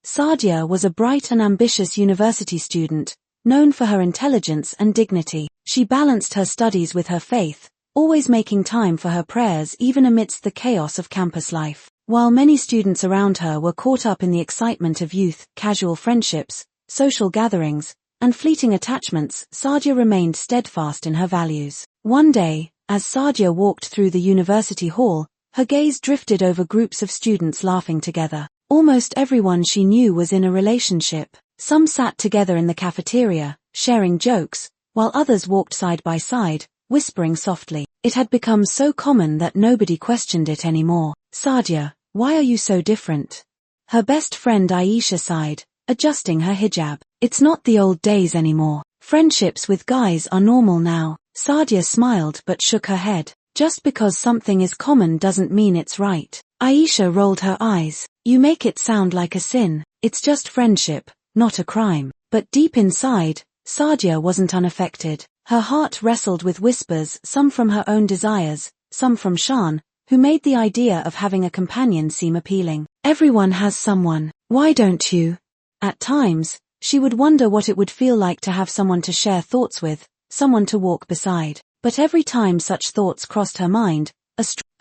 Sadia was a bright and ambitious university student, known for her intelligence and dignity. She balanced her studies with her faith, always making time for her prayers even amidst the chaos of campus life. While many students around her were caught up in the excitement of youth, casual friendships, social gatherings, and fleeting attachments, Sadia remained steadfast in her values. One day, as Sadia walked through the university hall, her gaze drifted over groups of students laughing together. Almost everyone she knew was in a relationship. Some sat together in the cafeteria, sharing jokes, while others walked side by side, whispering softly. It had become so common that nobody questioned it anymore. "Sadia, why are you so different?" Her best friend Aisha sighed, adjusting her hijab. "It's not the old days anymore. Friendships with guys are normal now." Sadia smiled but shook her head. "Just because something is common doesn't mean it's right." Aisha rolled her eyes. "You make it sound like a sin. It's just friendship, not a crime." But deep inside, Sadia wasn't unaffected. Her heart wrestled with whispers, some from her own desires, some from Shan, who made the idea of having a companion seem appealing. "Everyone has someone. Why don't you?" At times, she would wonder what it would feel like to have someone to share thoughts with, someone to walk beside. But every time such thoughts crossed her mind,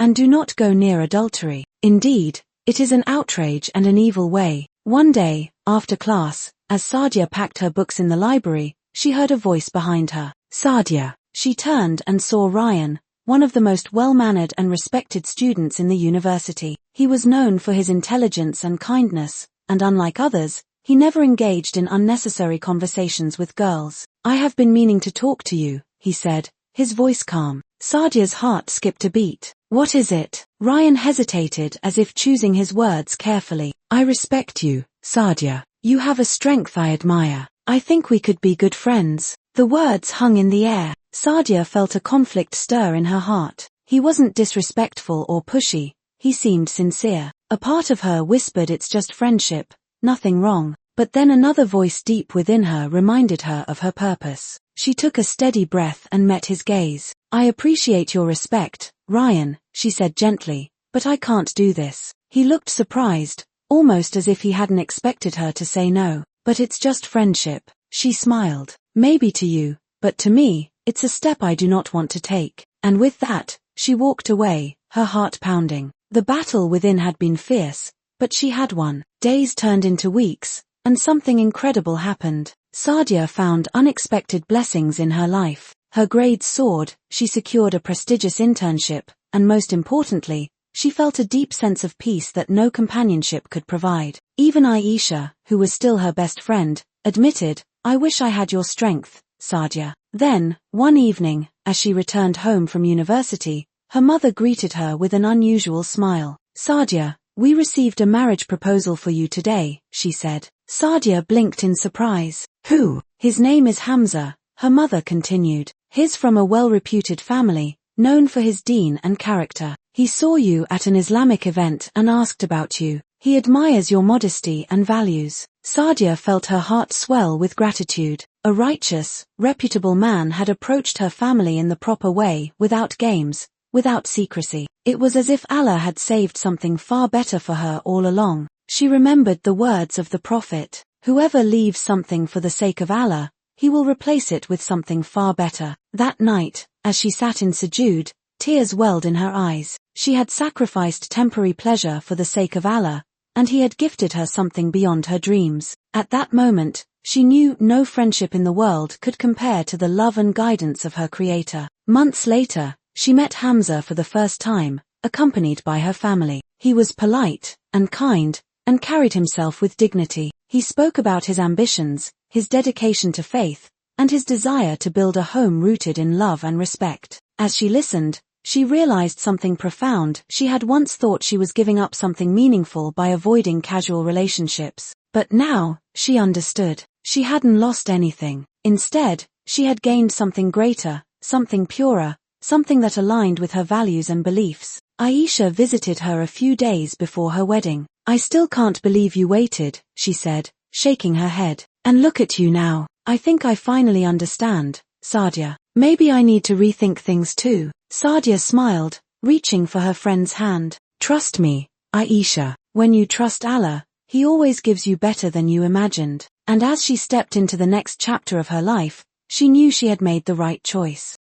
and do not go near adultery. Indeed, it is an outrage and an evil way. One day, after class, as Sadia packed her books in the library, she heard a voice behind her. "Sadia." She turned and saw Ryan, one of the most well-mannered and respected students in the university. He was known for his intelligence and kindness, and unlike others, he never engaged in unnecessary conversations with girls. "I have been meaning to talk to you," he said, his voice calm. Sadia's heart skipped a beat. "What is it?" Ryan hesitated as if choosing his words carefully. "I respect you, Sadia. You have a strength I admire. I think we could be good friends." The words hung in the air. Sadia felt a conflict stir in her heart. He wasn't disrespectful or pushy, he seemed sincere. A part of her whispered it's just friendship, nothing wrong. But then another voice deep within her reminded her of her purpose. She took a steady breath and met his gaze. "I appreciate your respect, Ryan," she said gently, "but I can't do this." He looked surprised, almost as if he hadn't expected her to say no. "But it's just friendship." She smiled. "Maybe to you, but to me, it's a step I do not want to take." And with that, she walked away, her heart pounding. The battle within had been fierce, but she had won. Days turned into weeks, and something incredible happened. Sadia found unexpected blessings in her life. Her grades soared, she secured a prestigious internship, and most importantly, she felt a deep sense of peace that no companionship could provide. Even Aisha, who was still her best friend, admitted, "I wish I had your strength, Sadia." Then, one evening, as she returned home from university, her mother greeted her with an unusual smile. "Sadia, we received a marriage proposal for you today," she said. Sadia blinked in surprise. "Who?" "His name is Hamza," her mother continued. "He's from a well-reputed family, known for his deen and character. He saw you at an Islamic event and asked about you. He admires your modesty and values." Sadia felt her heart swell with gratitude. A righteous, reputable man had approached her family in the proper way, without games, without secrecy. It was as if Allah had saved something far better for her all along. She remembered the words of the Prophet, "Whoever leaves something for the sake of Allah, he will replace it with something far better." That night, as she sat in sujood, tears welled in her eyes. She had sacrificed temporary pleasure for the sake of Allah, and he had gifted her something beyond her dreams. At that moment, she knew no friendship in the world could compare to the love and guidance of her Creator. Months later, she met Hamza for the first time, accompanied by her family. He was polite and kind, and carried himself with dignity. He spoke about his ambitions, his dedication to faith, and his desire to build a home rooted in love and respect. As she listened, she realized something profound. She had once thought she was giving up something meaningful by avoiding casual relationships. But now, she understood. She hadn't lost anything. Instead, she had gained something greater, something purer, something that aligned with her values and beliefs. Aisha visited her a few days before her wedding. "I still can't believe you waited," she said, shaking her head. "And look at you now. I think I finally understand, Sadia. Maybe I need to rethink things too." Sadia smiled, reaching for her friend's hand. "Trust me, Aisha. When you trust Allah, He always gives you better than you imagined. And as she stepped into the next chapter of her life, she knew she had made the right choice.